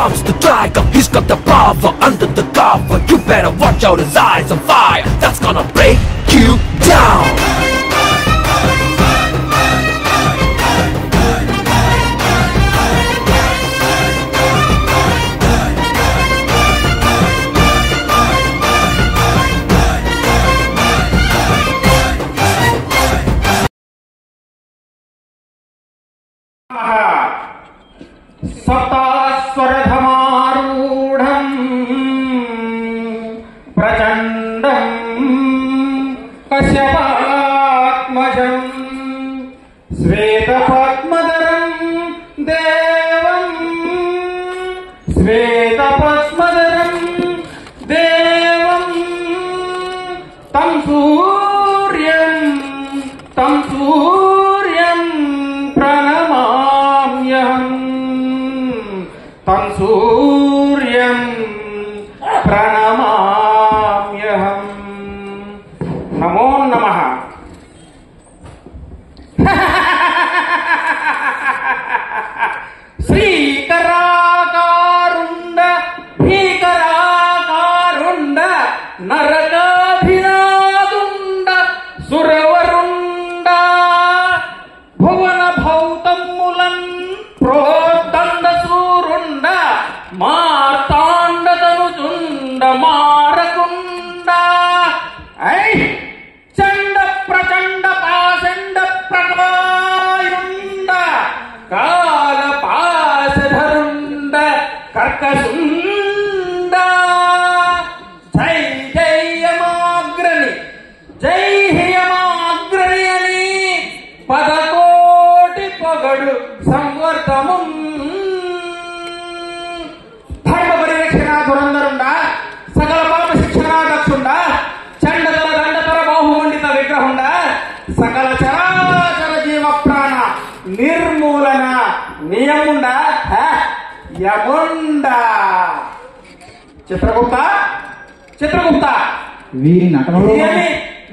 comes the tiger, he's got the power under the cover. You better watch out, his eyes on fire, that's gonna break you down. सप्तास्वरधमारूढं प्रचण्डं कश्यपात्मजं श्वेतपद्मधरं देवं तं सूर्यं तं सूर्यं प्रणमाम्यहं नमो नमः। श्रीकराकारुण्ड भीकराकारुण्ड नरकाभिरादुण्ड सुरवरुण्ड भुवन भौतमुलन् प्रोद्दण्ड सूरुण्ड मार्ताण्डतनुचुण्ड मारकुण्ड ऐ चण्ड प्रचण्ड पाषण्ड प्रकायुण्ड कालपाशधरुण्ड कर्कशुण्ड जय जय यमाग्रणी जय यमाग्रणी అని పదకోటి పొగడు సంవర్తము ధర్మ పరిరక్షణ దురంధరుండ సకల పాప శిక్షణ దక్షుండ చండదల దండతర బాహుమండిత విగ్రహుండ సకల చరాచర జీవ ప్రాణ నిర్మూలన నియముండ యముండ చిత్రగుప్త చిత్రగుప్త వీరి నటనలో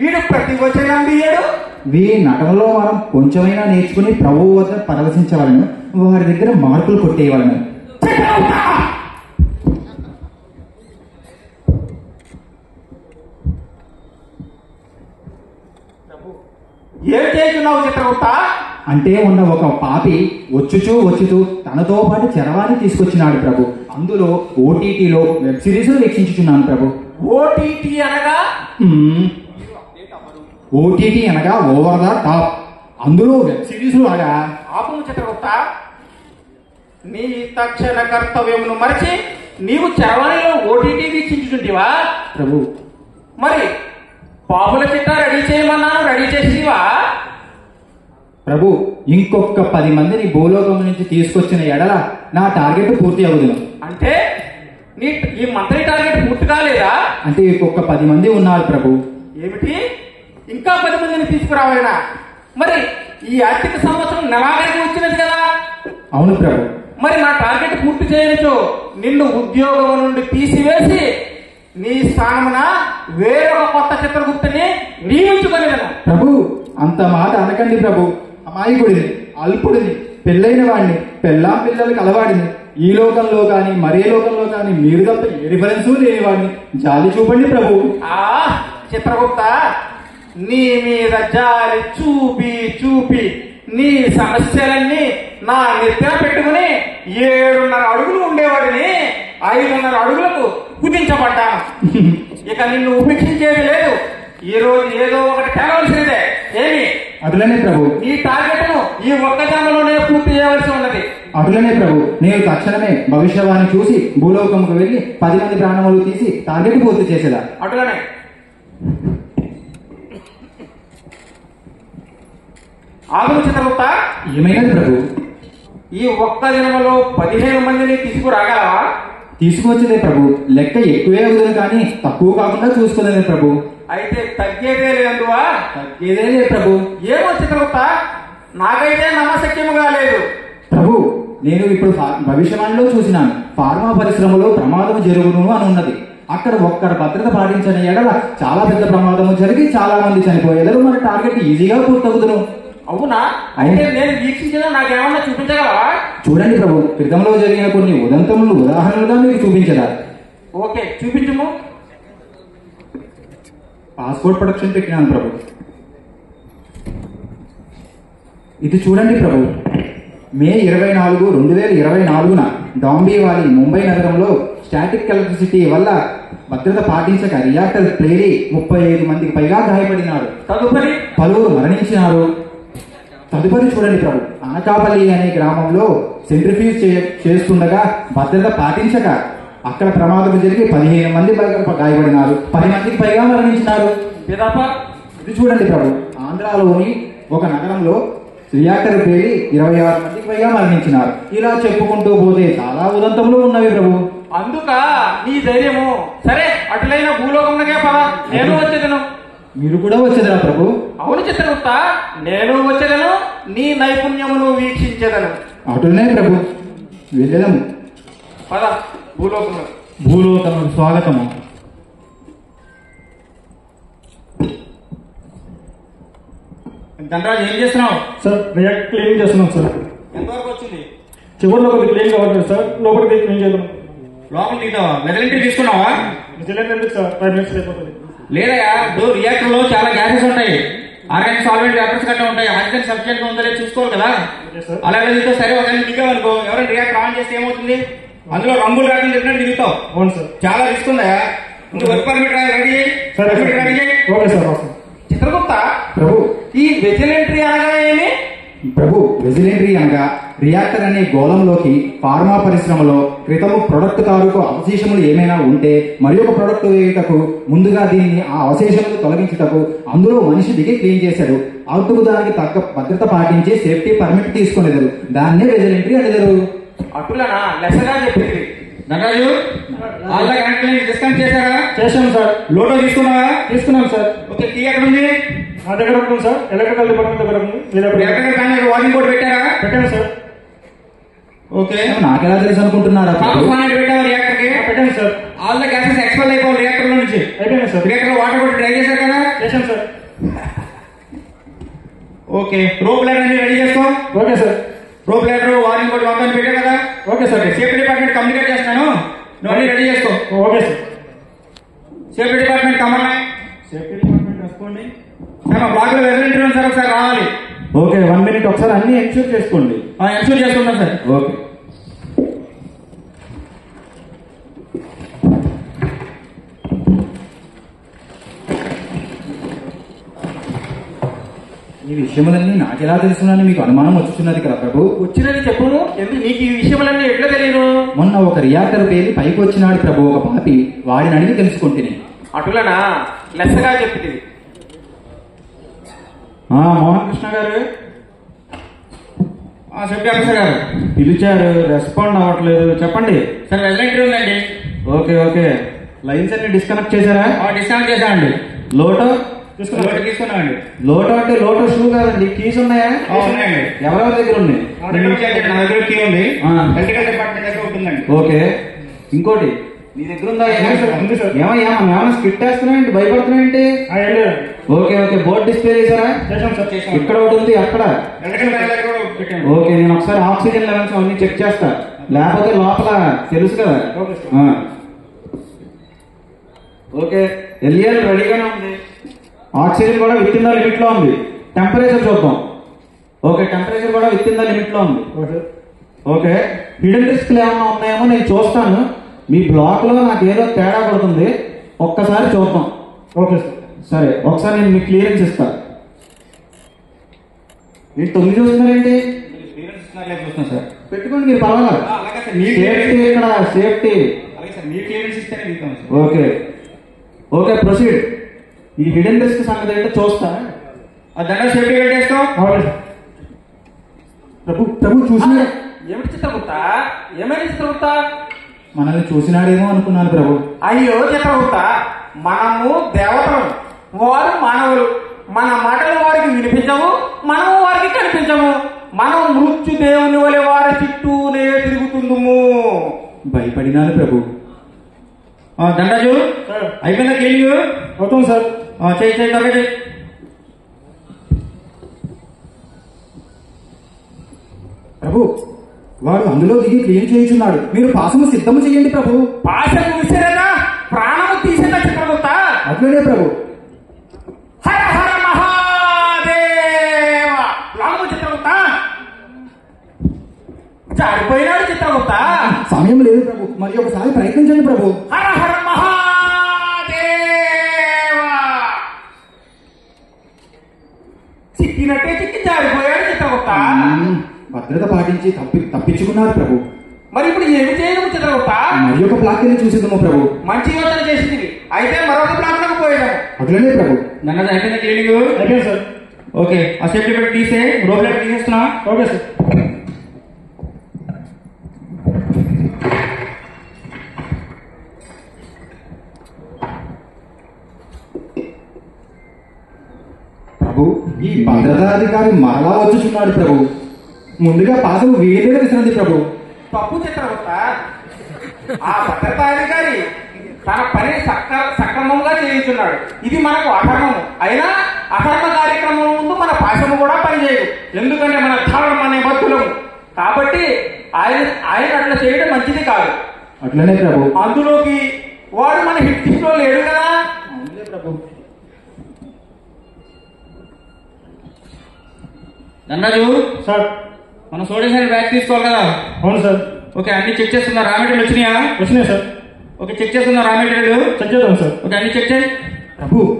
వీడు ప్రతి వచనం తీయడు. వీరి నటనలో మనం కొంచెమైనా నేర్చుకుని ప్రభువు వద్ద పరవశించవలను, వారి దగ్గర మార్కులు కొట్టేయవలను. ఏం చేస్తున్నావు చిత్రగుప్త? అంటే ఉన్న ఒక పాపి వచ్చుచూ తనతో పాటు చరవాణి తీసుకొచ్చినాడు ప్రభు. అందులో ఓటీటీలో వెబ్ సిరీస్ వీక్షించుచున్నాను ప్రభు. ఓటీటీ అనగా ఓటీటీ అనగా ఓవర్ ద టాప్. అందులో వెబ్ సిరీస్ అనగా ఆపు చిత్రగుప్త. నీ తక్షణ కర్తవ్యమును మరచి నీవు చరవాణిలో ఓటీటీ వీక్షించుచుంటివా ప్రభు? మరి పాముల చిట్ట రెడీ చేయమన్నాను, రెడీ చేసివా ప్రభు? ఇంకొక 10 మందిని భూలోకం నుంచి తీసుకొచ్చిన ఎడల నా టార్గెట్ పూర్తి అవుతుంది. అంటే నీ ఈ మంత్రి టార్గెట్ పూర్తి కాలేదా? అంటే ఇంకొక 10 మంది ఉన్నారు ప్రభు. ఏమిటి, ఇంకా 10 మందిని తీసుకురావాలనా? మరి ఈ ఆర్థిక సంవత్సరం నెలాఖరికి వచ్చినది కదా? అవును ప్రభు. మరి నా టార్గెట్ పూర్తి చేయొచ్చు, నిన్ను ఉద్యోగం నుండి తీసివేసి నీ స్థానమున వేరొక కొత్త చిత్రగుప్తుని నియమించుకోలేను. ప్రభు అంత మాట అనకండి ప్రభు. అమాయకుడిని, అల్పుడిని, పెళ్ళైన వాడిని, పెళ్ళాం పిల్లలు కలవాడిని, ఈ లోకంలో కాని మరే లోకంలో కాని మీరు తప్ప ఏ రిఫరెన్స్ లేని వాడిని జాలి చూపండి ప్రభు. చిత్రగుప్త, నీ మీద జాలి చూపి చూపి నీ సమస్యలన్నీ నా నెత్తిన పెట్టుకుని 7.5 అడుగులు ఉండేవాడిని 5.5 అడుగులకు కుదించబడ్డాను. ఇక నిన్ను ఉపేక్షించేది లేదు. ఈ రోజు ఏదో ఒకటి తేలవలసిందే. ఏమి? అటులనే ప్రభు. ఈ టార్గెట్ ను ఈ ఒక్క జన్మలోనే పూర్తి చేయవలసి ఉన్నది. అటులనే ప్రభు. నేను తక్షణమే భవిష్యవాణి చూసి భూలోకంకు వెళ్లి 10 మంది ప్రాణములు తీసి టార్గెట్ పూర్తి చేసేదా. అటులనే ఆగులు చిత్రగుప్త. ఏమైనది ప్రభు? ఈ ఒక్క దినములో 15 మందిని తీసుకురాగలవా? తీసుకువచ్చేదే ప్రభు. లెక్క ఎక్కువే అవుతుంది కానీ తక్కువ కాకుండా చూసుకోలేదే ప్రభు. అయితే తగ్గేదే లేదువా? తగ్గేదే లేదు ప్రభు. ఏమో చిత్రగుప్త, నాకైతే నమ్మశక్యముగా లేదు. ప్రభు నేను ఇప్పుడు భవిష్యవాణిలో చూసినాను, ఫార్మా పరిశ్రమలో ప్రమాదం జరుగును అని ఉన్నది. అక్కడ ఒక్కరు భద్రత పాటించని ఎడల చాలా పెద్ద ప్రమాదము జరిగి చాలా మంది చనిపోయేదారు. మన టార్గెట్ ఈజీగా పూర్తవుతును. అవునా? అయితే నేను వీక్షించిన నాకేమన్నా చూపించగలవా? చూడండి ప్రభు, క్రితంలో జరిగిన కొన్ని ఉదంతములు ఉదాహరణలుగా మీకు చూపించదా? ఓకే, చూపించుము. పాస్పోర్ట్ ప్రొడక్షన్ పెట్టినాను ప్రభు. ఇది చూడండి ప్రభు, మే 24, 2024 డాంబివాలి ముంబై నగరంలో స్టాటిక్ ఎలక్ట్రిసిటీ వల్ల భద్రత పాటించక రియాక్టర్ ప్లేరి 35 మందికి పైగా గాయపడినారు. తదుపరి పలువురు మరణించినారు. తదుపరి చూడండి ప్రభు, అనకాపల్లి అనే గ్రామంలో సెంట్రిఫ్యూజ్ చేస్తుండగా భద్రత పాటించక అక్కడ ప్రమాదం జరిగి 15 మంది పైగా గాయపడినారు. 10 మందికి పైగా మరణించినారు. ఇది చూడండి ప్రభు, ఆంధ్రాలోని ఒక నగరంలో రియాక్టర్ పేలి 26 మందికి పైగా మరణించినారు. ఇలా చెప్పుకుంటూ పోతే చాలా ఉదంతములు ఉన్నవి ప్రభు. అందుక నీ ధైర్యము. సరే, అటులైన భూలోకమునకే పద, నేను వచ్చేదను. మీరు కూడా వచ్చేదరా ప్రభు? అవును చిత్రగుప్త, నేను వచ్చేదను, నీ నైపుణ్యమును వీక్షించేదను. అటులనే ప్రభు, వెళ్ళదము. పద భూలోకము. భూలోకము స్వాగతము. ధనరాజు, ఏం చేస్తున్నావు? సార్ రియాక్ట్ క్లీన్ చేస్తున్నాం సార్. ఎంతవరకు వచ్చింది? చివరిలో కొద్దిగా క్లీన్ కావాలి సార్, లోపలికి క్లీన్ చేద్దాం. లోపల దిగుతావా? వెదలింటి తీసుకున్నావా? సిలిండర్ ఎందుకు సార్? 5 minutes అయిపోతుంది. లేదయా, రియాక్టర్ లో చాలా గ్యాసెస్ ఉంటాయి, ఆర్గానిక్ సాల్వెంట్ వేపర్స్ గట్రా ఉంటాయి. ఆక్సిజన్ సఫిషియెంట్ గా ఉందో లేదో చూసుకోవాలి కదా. అలాగే దిగుతావు. సరే, ఒక దిగావనుకో, ఎవరైనా రియాక్టర్ ఆన్ చేస్తే ఏమవుతుంది? అందులో రంగులు రాకుండా చెప్పినట్టు దిగుతావు. అవును సార్. చాలా రిస్క్ ఉందా? వర్క్ పర్మిట్ రెడీ సరే రెడీ చేయి. ఓకే సార్, వస్తాం. చిత్రగుప్త, ప్రభు, ఈ వెజిలెంటరీ అనగా ఏమి? ప్రభు, వెజిలెంటరీ అనగా రియాక్టర్ అనే గోళంలోకి ఫార్మా పరిశ్రమలో క్రితము ప్రొడక్ట్ తాలూకు అవశేషములు ఏమైనా ఉంటే మరి ఒక ప్రొడక్ట్ వేయుటకు ముందుగా దీన్ని ఆ అవశేషములు తొలగించుటకు అందులో మనిషి దిగి క్లీన్ చేశాడు. అందుకు దానికి తగ్గ భద్రత పాటించి సేఫ్టీ పర్మిట్ తీసుకునేదారు. దాన్నే వెజిలెంటరీ అనేదారు. అటులనా లెసగా చెప్పింది. ధనరాజు, డిస్కౌంట్ చేశారా? చేశాం సార్. లోటో తీసుకున్నావా? తీసుకున్నాం సార్. ఓకే, కీ ఎక్కడ ఉంది? నా దగ్గర ఉంటుంది సార్, ఎలక్ట్రికల్ డిపార్ట్మెంట్ దగ్గర ఉంది. మీ దగ్గర ఎక్కడ కానీ వార్నింగ్ బోర్డు పెట్టారా? పెట్టాను సార్. ఓకే, నాకెలా తెలుసు అనుకుంటున్నారా? పెట్టావా రియాక్టర్ కి? పెట్టాను sir. All the gases expel అయిపోవాలి రియాక్టర్ లో నుంచి. అయిపోయింది సార్. రియాక్టర్ వాటర్ కూడా డ్రై చేశారు కదా? చేశాం సార్. ఓకే, రోప్ లైన్ అన్ని రెడీ చేసుకో. Okay sir. Rope line warning board మొత్తం పెట్టారు కదా? Okay sir. Safety department communicate చేస్తాను, నువ్వు అన్ని రెడీ చేసుకో. Okay sir. Safety department Kamal safety department రాసుకోండి. బ్లాక్ లో వెదలింటి సార్ ఒకసారి రావాలి. ఓకే, 1 minute ఒకసారి అన్ని ఎన్ష్యూర్ చేసుకోండి. ఎన్ష్యూర్ చేసుకుంటాం సార్. ఓకే. ఈ విషయములన్నీ నాకెలా తెలుసునని మీకు అనుమానం వచ్చుతున్నది కదా ప్రభు? వచ్చినది చెప్పు. ఎందుకు నీకు ఈ విషయములన్నీ ఎట్లా తెలియదు? మొన్న ఒక రియాక్టర్ పేలి పైకి వచ్చినాడు ప్రభు ఒక పాపి, వాడిని అడిగి తెలుసుకుంటుని. అటులనా లెస్సగా చెప్పింది. మోహన్ కృష్ణ గారు సేఫ్టీ ఆఫీసర్ గారు పిలిచారు, రెస్పాండ్ అవ్వట్లేదు. చెప్పండి. సార్ వెదలింటి ఉందండి. Okay okay. లైన్స్ అన్ని డిస్కనెక్ట్ చేశారా? డిస్కనెక్ట్ చేశానండి. లోటో తీసుకున్నామండి. లోటో అంటే లోటో షూ కాదండి, కీస్ ఉన్నాయా? ఉన్నాయండి. ఎవరెవరి దగ్గర ఉన్నాయి? నా దగ్గర కీ ఉంది, ఎలక్ట్రికల్ డిపార్ట్మెంట్ దగ్గర ఉంటుందండి. ఓకే. ఇంకోటి నీ దగ్గర ఉందా? ఉంది సార్. ఏమయ్యా మనం ఏమైనా స్కిట్ వేస్తున్నాయండి, భయపడుతున్నాయండి? Okay okay. బోర్డు డిస్ప్లే చేశారా? చేశాం సార్. ఇక్కడ ఒకటి ఉంది, అక్కడ. ఎలక్ట్రికల్ బ్యాగ్ దగ్గర కూడా పెట్టండి. ఓకే, నేను ఒకసారి ఆక్సిజన్ లెవెల్స్ అన్ని చెక్ చేస్తా, లేకపోతే లోపల తెలుసు కదా. Okay sir. ఓకే, ఎల్ఈఎల్ రెడీగానే ఉంది. ఆక్సిజన్ కూడా విత్ ఇన్ ద లిమిట్ లో ఉంది. టెంపరేచర్ చూద్దాం. ఓకే, టెంపరేచర్ కూడా విత్ ఇన్ ద లిమిట్ లో ఉంది. ఓకే, హిడెన్ రిస్క్లు ఏమన్నా ఉన్నాయేమో నేను చూస్తాను. మీ బ్లాక్ లో నాకు ఏదో తేడా పడుతుంది, ఒక్కసారి చూద్దాం. Okay sir. సరే, ఒకసారి నేను మీకు క్లియరెన్స్ ఇస్తా. మీరు 9 చూస్తున్నారేంటి? చూస్తున్నాను సార్. పెట్టుకోండి, మీరు పర్వాలేదు. అలాగే సార్. సేఫ్టీ ఇక్కడ, సేఫ్టీ. అలాగే సార్, మీ క్లియరెన్స్ ఇస్తేనే దిగుతాం సార్. Okay okay, proceed. ఈ హిడెన్ రిస్క్ సంగతి ఏంటో చూస్తా. దండ సేఫ్టీ పెట్టేస్తాం. ప్రభు ప్రభు చూసినాడు. ఏమిటి చిత్రగుప్త? ఏమైనా చిత్రగుప్త? మనల్ని చూసినాడేమో అనుకున్నాను ప్రభు. అయ్యో చిత్రగుప్త, మనము దేవతలు, వారు మానవులు. మన మాటలు వారికి వినిపించవు, మనము వారికి కనిపించము. మనం మృత్యు దేవుని వలె వారి చుట్టూనే తిరుగుతుందుము. భయపడినాను ప్రభు. దండజు అయిపోయిందా క్లీనింగ్? అవుతాం సార్. చేయి త్వరగా చేయి. ప్రభు వాడు అందులో దిగి క్లీన్ చేయించున్నాడు. మీరు పాసము సిద్ధము చేయండి ప్రభు. పాశము విసిరేనా ప్రాణము తీసిన చిత్రగుప్త. అట్లనే ప్రభు. హర హర మహాదేవ. లాము చిత్రగుప్త. జారిపోయినాడు చిత్రగుప్త. సమయం లేదు ప్రభు, మరి ఒకసారి ప్రయత్నించండి ప్రభు. హర హర మహాదేవ. చిక్కినట్టే చిక్కి జారిపోయాడు చిత్రగుప్త. భద్రత పాటించి తప్పించుకున్నారు ప్రభు. మరి ఇప్పుడు ఏమి చేయడం చిత్రగుప్త? మరి ఒక ప్లాక్ని చూసిద్దాము ప్రభు. మంచి యోచన చేసింది. అయితే మరొక ప్లాట్లకు పోయాము. అట్లనే ప్రభు. నన్నది అయిపోయింది క్లీనింగ్. అయిపోయింది సార్. ఓకే, ఆ సేఫ్టీ బెల్ట్ తీసే రోప్ లైట్ తీసేస్తున్నా. Okay sir. ప్రభు, ఈ భద్రతాధికారి మరలా వచ్చుచున్నాడు ప్రభు. ముందుగా పాసము వీడి మీద విసిరండి ప్రభు. తప్పు చిత్రగుప్త. ఆ భద్రతాధికారి తన పని సక్రమంగా చేయించున్నాడు. ఇది మనకు అధర్మము. అయినా అధర్మ కార్యక్రమం ముందు మన పాశము కూడా పనిచేయదు. ఎందుకంటే మన ధర్మం అనే భక్తులము. కాబట్టి ఆయన అట్లా చేయడం మంచిది కాదు. అట్లనే ప్రభు. అందులోకి వాడు మన హిట్ లిస్ట్ లో లేడు కదా. అవునులే ప్రభు. ధనరాజు సార్. మన సోడియం బ్యాగ్ తీసుకోవాలి కదా. అవును సార్. ఓకే, అన్ని చెక్ చేస్తున్నా. రా మెటీరియల్ వచ్చినాయా? వచ్చినాయి సార్. ఓకే, చెక్ చేస్తున్నా. రా మెటీరియల్ చెక్ చేద్దాం సార్. ఓకే, అన్ని చెక్ చేయి.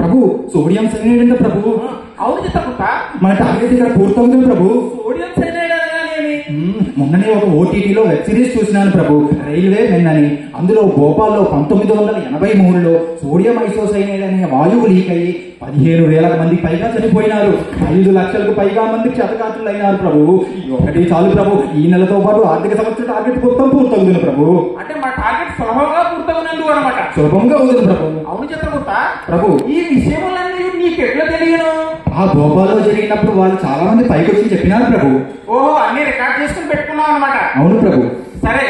ప్రభు సోడియం సైనైడ్ అంటే ప్రభు. అవును చిత్తపుట్ట. మన టార్గెట్ ఇక్కడ పూర్తవుతుంది ప్రభు. సోడియం సైనైడ్ అనగానేమి? మొన్ననే ఒక ఓటీటీలో వెబ్ సిరీస్ చూసినాను ప్రభు, రైల్వే మెన్ అని. అందులో భోపాల్లో 1983లో సోడియం ఐసోసైనైడ్ అనే వాయువు లీక్ అయ్యి 15,000 మంది పైగా చనిపోయినారు. 5 లక్షలకు పైగా మంది క్షతగాత్రులు అయినారు ప్రభు. ఒకటి చాలు ప్రభు, ఈ నెలతో పాటు ఆర్థిక సంవత్సరం టార్గెట్ మొత్తం పూర్తవుతుంది ప్రభు. అంటే మా టార్గెట్ సులభంగా పూర్తవునందు అనమాట. సులభంగా అవుతుంది ప్రభు. అవును చిత్రగుప్త. ప్రభు, ఈ విషయములన్నీ నీకు ఎట్లా తెలియను? ఆ భోపాల్లో జరిగినప్పుడు వాళ్ళు చాలా మంది పైకి వచ్చి చెప్పినారు ప్రభు. ఓహో, అన్ని రికార్డ్ చేసుకుని పెట్టుకున్నావు అనమాట. అవును ప్రభు. సరే,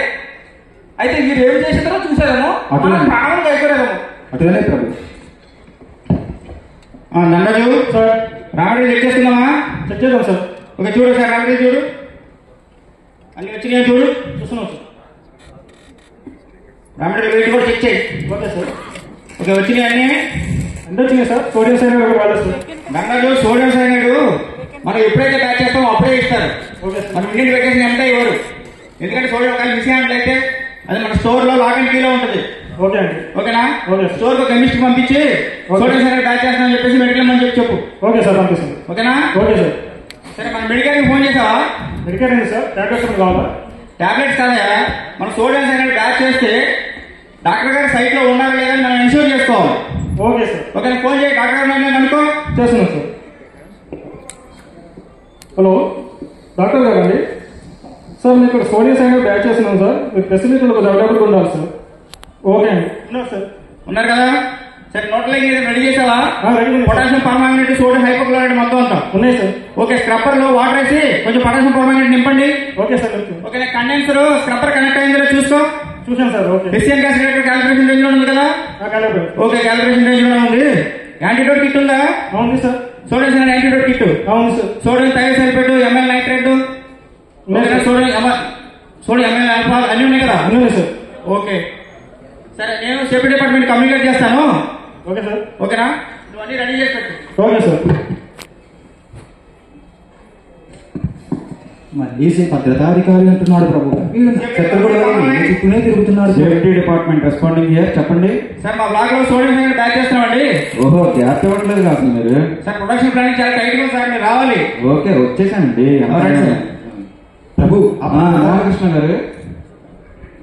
అయితే మీరు ఏమి చేసిందో చూసేదాము, మన ప్రాణం అయిపోయేదాము. అటుగానే ప్రభు. నందజు సార్. రావడం చెక్ చేస్తున్నామా? చెక్ చేద్దాం సార్. ఓకే, చూడు సార్. రావడం చూడు, అన్ని వచ్చినాయా చూడు. చూస్తున్నాం సార్. రావడం వెయిట్ కూడా చెక్ చేయి. Okay sir. ఓకే, వచ్చినాయి అన్ని. ఎంత వచ్చినాయి సార్? సోడియం సైనైడ్ ఒకటి వాడాలి సార్. నందజు సోడియం సైనైడ్ మనం ఎప్పుడైతే బ్యాచ్ చేస్తామో అప్పుడే ఇస్తారు. Okay sir. మనం ఇండియన్ వెకేషన్ ఎంత ఇవ్వరు. ఎందుకంటే సోడియం కానీ మిస్ అయినట్లయితే అది మన స్టోర్ లో లాక్ అండ్ కీలో ఉంటుంది. ఓకే అండి. ఓకేనా? ఓకే. స్టోర్ కు కెమిస్ట్ పంపించి సోడియం సైనైడ్ బ్యాచ్ చేస్తామని చెప్పేసి మెడికల్ అని చెప్పు. ఓకే సార్, పంపిస్తాను. ఓకేనా? Okay sir. సరే, మన మెడికల్ కి ఫోన్ చేసావా? మెడికేట్ అండి సార్. టాబ్లెట్స్ కావాలా? టాబ్లెట్స్ కాదా? మనం సోడియం సైనైడ్ బ్యాచ్ చేస్తే డాక్టర్ గారి సైట్ లో ఉన్నారా లేదని మనం ఇన్షూర్ చేసుకోవాలి. Okay sir. ఓకే, ఫోన్ చేయి. డాక్టర్ గారు నేను అనుకో చేస్తున్నాం సార్. హలో, డాక్టర్ గారు అండి. సార్, మేము ఇక్కడ సోడియం సైనైడ్ బ్యాచ్ చేస్తున్నాం సార్. మీ ఫెసిలిటీలు కొంచెం అవైలబుల్గా ఉండాలి సార్. ఓకే అండి. ఉన్నారు సార్. ఉన్నారు కదా. సరే, నోట్లో రెడీ చేసావా? Ready. Potassium permanganate, sodium hypochlorite మొత్తం అంతా ఉన్నాయి సార్. ఓకే, స్క్రబ్బర్ లో వాటర్ వేసి కొంచెం పొటాషియం పర్మాంగనేట్ నింపండి. Okay sir. Okay, condenser scrubber connect అయిందో చూసుకో. చూసాను sir. Okay. DCN calculator calculation range లో ఉంది కదా. ఓకే, క్యాలిక్యులేషన్ రేంజ్ లో ఉంది. యాంటీడోట్ కిట్ ఉందా? అవును sir. Sodium cyanide antidote kit. అవును sir. Sodium thiosulphate, ML nitrate, sodium ML alcohol అన్ని ఉన్నాయి కదా. ఉన్నాయి సార్. ఓకే, సరే, నేను సేఫ్టీ డిపార్ట్మెంట్ కమ్యూనికేట్ చేస్తాను. Okay sir. ఓకేనా? నువ్వు అన్ని రెడీ చేసి పెట్టు. Okay sir. మళ్ళీ భద్రతాధికారి అంటున్నాడు ప్రభు. చుట్టూనే తిరుగుతున్నాడు. Safety department responding here. చెప్పండి సార్, మా బ్లాక్ లో సోడియం సైనైడ్ బ్యాచ్ చేస్తున్నామండి. ఓహో, గ్యాప్ ఇవ్వట్లేదు కాదు మీరు. సార్, ప్రొడక్షన్ ప్లానింగ్ చాలా టైట్ గా సార్, మీరు రావాలి. ఓకే, వచ్చేసానండి. ప్రభు, రామకృష్ణ గారు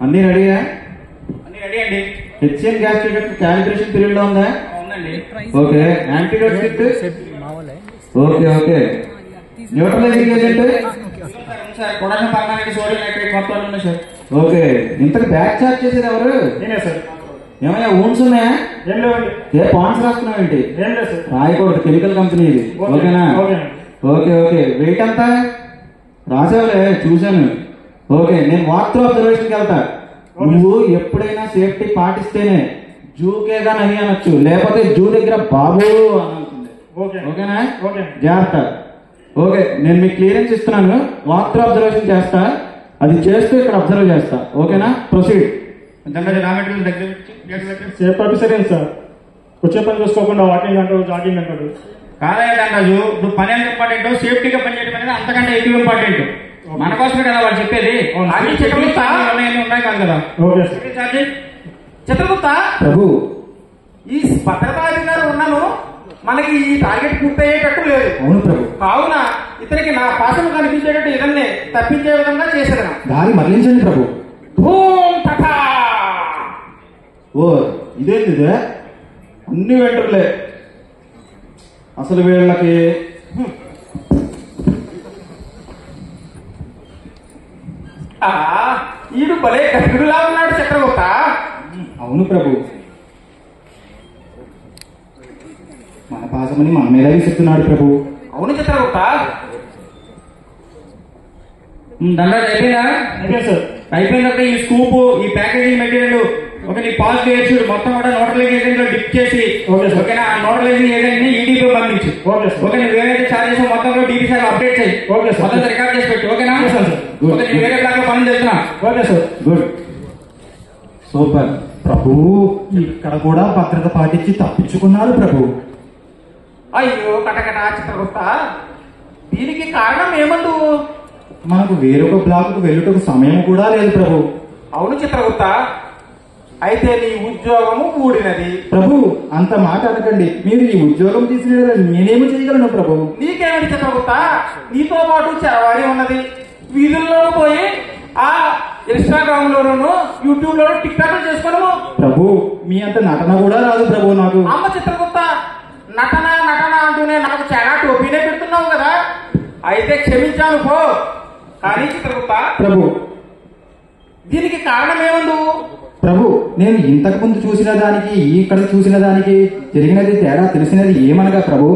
అన్ని రెడీయా? అన్ని రెడీ అండి. హెచ్ఎన్ గ్యాస్ క్యాలిబ్రేషన్ పీరియడ్ లో ఉందా? ఉందండి. Okay, antidote kit. Okay okay, neutralising agent. Sir, potassium permanganate, sodium nitrate మొత్తం ఉన్నాయి సార్. ఓకే, ఇంతకు బ్యాక్ చార్జ్ చేసేది ఎవరు? నేనే సార్. ఏమయ్యా ఊన్స్ ఉన్నాయా? ఏం లేవండి. ఏ పాయింట్స్ రాస్తున్నావు ఏంటి? ఏం లేదు సార్. రాయకూడదు, కెమికల్ కంపెనీ ఇది. ఓకేనా? ఓకే ఓకే, వెయిట్ అంతా రాసేవాలే, చూశాను. ఓకే, నేను వాక్ త్రూ అబ్జర్వేషన్కి వెళ్తా. నువ్వు ఎప్పుడైనా సేఫ్టీ పాటిస్తేనే జూకేగా నహి అనొచ్చు, లేకపోతే జూ దగ్గర బాబు అని అంటుంది. ఓకేనా? జాగ్రత్త. ఓకే, నేను మీకు క్లియరెన్స్ ఇస్తున్నాను. వాక్ త్రూ అబ్జర్వేషన్ చేస్తా, అది చేస్తూ ఇక్కడ అబ్జర్వ్ చేస్తా. ఓకేనా? ప్రొసీడ్. సేఫ్ ఆఫీసర్ ఏంటి సార్? వచ్చే పని చూసుకోకుండా వాకింగ్ అంటాడు, జాగింగ్ అంటాడు. కాదయ్య రాజు, నువ్వు పని ఎంత ఇంపార్టెంట్, సేఫ్టీగా పని చేయడం అనేది అంతకంటే ఎక్కువ ఇంపార్టెంట్. మన కోసమే కదా వాళ్ళు చెప్పేది. అన్ని చిత్రగుప్త ఉన్నాయి కాదు కదా. ఓకే చిత్రగుప్త ప్రభు, ఈ భద్రతాధికారి ఉన్నాను, మనకి ఈ టార్గెట్ పూర్తయ్యేటట్టు లేదు. అవును ప్రభు. కావున ఇతనికి నా పాఠం కనిపించేటట్టు ఇదన్నే తప్పించే విధంగా చేసేదను. దారి మరలించండి ప్రభు. ధూమ్ తథా. ఓ ఇదేంటిదే, అన్ని వెంటర్లే. అసలు వీళ్ళకి ఈడు భలే గట్టుడులా ఉన్నాడు చక్రగుప్త. అవును ప్రభు, మన పాసమని మన మీద విసురుతున్నాడు ప్రభు. అవును చిత్రగుప్త. దండాలు అయిపోయిందా? Okay sir. అయిపోయినప్పుడు ఈ స్కూప్, ఈ ప్యాకేజింగ్ మెటీరియల్ ఒక నీ పాజిటివ్ ఏజెంట్ మొత్తం కూడా నోటలైజ్ ఏజెంట్ లో డిప్ చేసి ఓకేనా, ఆ నోటలైజింగ్ ఏజెంట్ ని ఈడీపీ పంపించు. Okay sir. ఓకే, నువ్వు ఏదైతే చార్జెస్ మొత్తం డీపీసీ అప్డేట్ చేయి. Okay sir. మొత్తం రికార్డ్ చేసి పెట్టు. ఓకేనా? సార్. ఓకే, నేను వేరే బ్లాక్ లో పనులు చేస్తున్నా. Okay sir. Good, super. Prabhu, ఇక్కడ కూడా భద్రత పాటించి తప్పించుకున్నారు ప్రభు. అయ్యో కటకట చిత్రగుప్త, దీనికి కారణం ఏమందు? మనకు వేరొక బ్లాక్ వెళ్ళుటకు సమయం కూడా లేదు ప్రభు. అవును చిత్రగుప్త, అయితే నీ ఉద్యోగము ఊడినది. ప్రభు, అంత మాట అనకండి. మీరు ఈ ఉద్యోగం తీసిన నేనేమి చేయగలను ప్రభు? నీకేమిటి చిత్రగుప్త, నీతో పాటు చరవాణి ఉన్నది. వీధుల్లో పోయి ఆ ఇన్స్టాగ్రామ్ లోను యూట్యూబ్ లోను టిక్ టాక్ చేసుకోవడము. ప్రభు, మీ అంత నటన కూడా రాదు ప్రభు నాకు. అమ్మ చిత్రగుప్త, నటన నటన అంటూనే నాకు చాలా టోపీనే పెడుతున్నావు కదా. అయితే క్షమించాను పో. కానీ చిత్రగుప్త, ప్రభు దీనికి కారణం ఏమందు? ప్రభు, నేను ఇంతకు ముందు చూసిన దానికి ఇక్కడ చూసిన దానికి జరిగినది తేడా తెలిసినది ఏమనగా ప్రభు,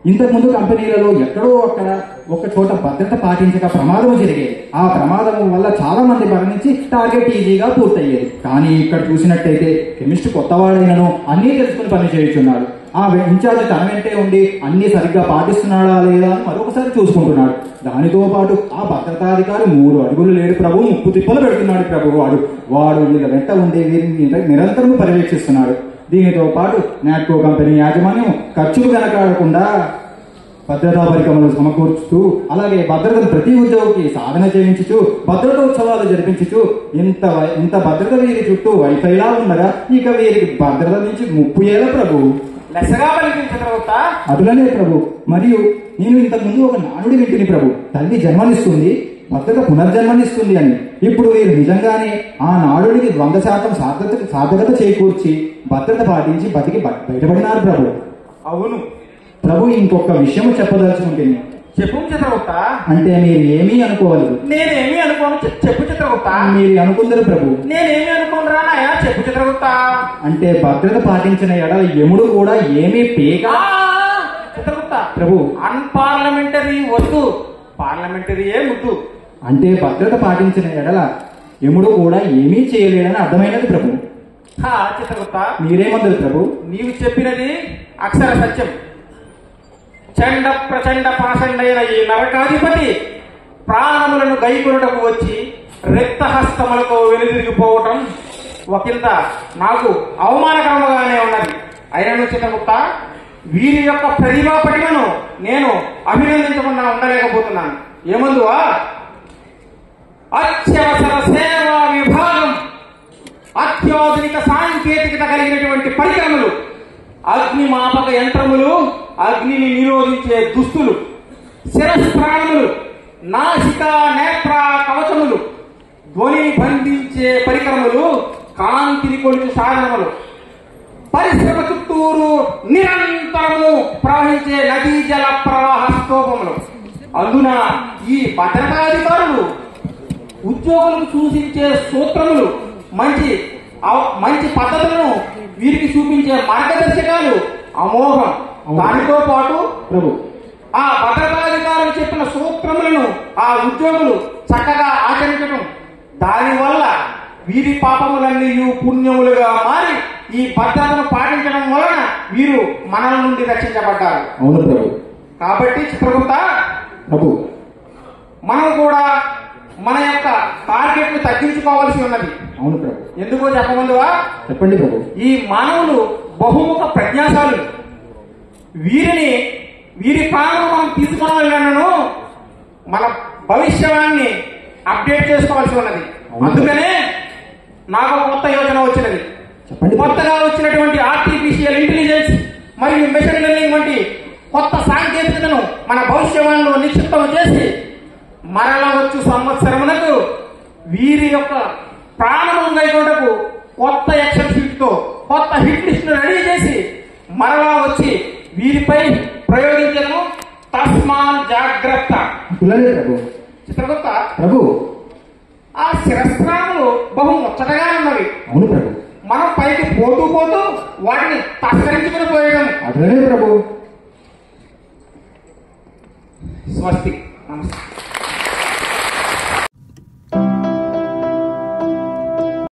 ఇంతకు ముందు కంపెనీలలో ఎక్కడో అక్కడ ఒక చోట భద్రత పాటించక ప్రమాదం జరిగేది. ఆ ప్రమాదం వల్ల చాలా మంది మరణించి టార్గెట్ ఈజీగా పూర్తయ్యేది. కానీ ఇక్కడ చూసినట్టయితే కెమిస్ట్ కొత్తవాడైనను అన్నీ తెలుసుకుని పని చేయుచున్నాడు. ఆ ఇన్ఛార్జ్ తన వెంటే ఉండి అన్ని సరిగ్గా పాటిస్తున్నాడా లేదా అని మరొకసారి చూసుకుంటున్నాడు. దానితో పాటు ఆ భద్రతాధికారి 3 అడుగులు లేడు ప్రభు, ముప్పు తిప్పలు పెడుతున్నాడు ప్రభు. వాడు వీళ్ళ వెంట ఉండే వీరిని నిరంతరం పర్యవేక్షిస్తున్నాడు. దీనితో పాటు నాట్కో కంపెనీ యాజమాన్యం ఖర్చులు వెనకాడకుండా భద్రతా పరికరాలు సమకూర్చుతూ, అలాగే భద్రతను ప్రతి ఉద్యోగికి సాధన చేయించుచు, భద్రతోత్సవాలు జరిపించుచు, ఇంత భద్రత వీరి చుట్టూ వైఫైలా ఉండగా ఇక వీరికి భద్రత నుంచి ముప్పు ఏల ప్రభు. లెసగా పలికింది చిత్రగుప్త. అటులనే ప్రభు. మరియు నేను ఇంతకు ముందు ఒక నానుడి వింటిని ప్రభు, తల్లి జన్మనిస్తుంది, భద్రత పునర్జన్మనిస్తుంది అని. ఇప్పుడు వీరు నిజంగానే ఆ నాడుడికి 100% సార్థకత చేకూర్చి భద్రత పాటించి బతికి బయటపడినారు ప్రభు. అవును ప్రభు, ఇంకొక విషయం చెప్పదలుచుకుంటుంది. చెప్పు చిత్రగుప్త. అంటే మీరు ఏమీ అనుకోవద్దు. నేనేమి అనుకోను. చెప్పు చిత్రగుప్త. మీరు అనుకుందరు ప్రభు. నేనేమి అనుకోను రానాయా. చెప్పు చిత్రగుప్త. అంటే భద్రత పాటించిన ఎడల యముడు కూడా ఏమీ పీక. చిత్రగుప్త ప్రభు, అన్పార్లమెంటరీ వద్దు, పార్లమెంటరీయే ముద్దు. అంటే భద్రత పాటించిన ఎడల యముడు కూడా ఏమీ చేయలేడని అర్థమైనది ప్రభు. చిత్రగుప్త, మీరేమందరు ప్రభు? నీవు చెప్పినది అక్షర సత్యం. చండ ప్రచండ పాషండైన ఈ నరకాధిపతి ప్రాణములను గైకొనుటకు వచ్చి రక్తహస్తములతో వెనుదిరిగిపోవటం ఒకంత నాకు అవమానకరముగానే ఉన్నది. అయినను చిత్రగుప్త, వీరి యొక్క ప్రతిభా పటిమను నేను అభినందించకుండా ఉండలేకపోతున్నాను. ఏమందువా, అత్యవసర సేవా విభాగం, అత్యాధునిక సాంకేతికత కలిగినటువంటి పరికరములు, అగ్నిమాపక యంత్రములు, అగ్నిని నిరోధించే దుస్తులు, శిరస్ప్రాణములు, నాసిక నేత్ర కవచములు, ధ్వనిని బంధించే పరికరములు, కాంతిని కొలుచు సాధనములు, పరిశ్రమ చుట్టూరు నిరంతరము ప్రవహించే నదీ జల ప్రవాహ స్తూపములు. అందున ఈ భద్రతాధికారులు ఉద్యోగులకు సూచించే సూత్రములు, మంచి పద్ధతులను వీరికి చూపించే మార్గదర్శకాలు అమోఘం. దానితో పాటు ప్రభు, ఆ భద్రతాధికారులు చెప్పిన సూత్రములను ఆ ఉద్యోగులు చక్కగా ఆచరించడం, దానివల్ల వీరి పాపములన్నీ పుణ్యములుగా మారి ఈ భద్రతను పాటించడం వలన వీరు మనల నుండి రక్షించబడ్డారు. అవును ప్రభు. కాబట్టి చిత్రగుప్త, ప్రభు. మనం కూడా మన యొక్క టార్గెట్ ను తగ్గించుకోవాల్సి ఉన్నది. అవును ప్రభు. ఎందుకో చెప్పమందువా? చెప్పండి ప్రభు. ఈ మానవులు బహుముఖ ప్రజ్ఞాశాలు. వీరి ప్రాణం మనం తీసుకోవాలను మన భవిష్యవాన్ని అప్డేట్ చేసుకోవాల్సి ఉన్నది. అందుకనే నాకు కొత్త యోజన వచ్చినది. కొత్తగా వచ్చినటువంటి ఆర్టిఫిషియల్ ఇంటెలిజెన్స్ మరియు మెషిన్ లెర్నింగ్ వంటి కొత్త సాంకేతికతను మన భవిష్యవాణిలో నిక్షిప్తం చేసి మరలా వచ్చు సంవత్సరమునకు వీరి యొక్క ప్రాణం గైకొండకు కొత్త ఎక్సెల్ షీట్ తో కొత్త హిట్ లిస్ట్ రెడీ చేసి మరలా వచ్చి వీరిపై ప్రయోగించను. తస్మాన్ జాగ్రత్త. చిత్రగుప్త ప్రభు, ఆ శిరస్త్రాలు బహు ముచ్చటగా ఉన్నవి. అవును ప్రభు. మనం పైకి పోతూ వాటిని తస్కరించుకుని పోయాము. అట్లనే ప్రభు. స్వస్తి. నమస్తే.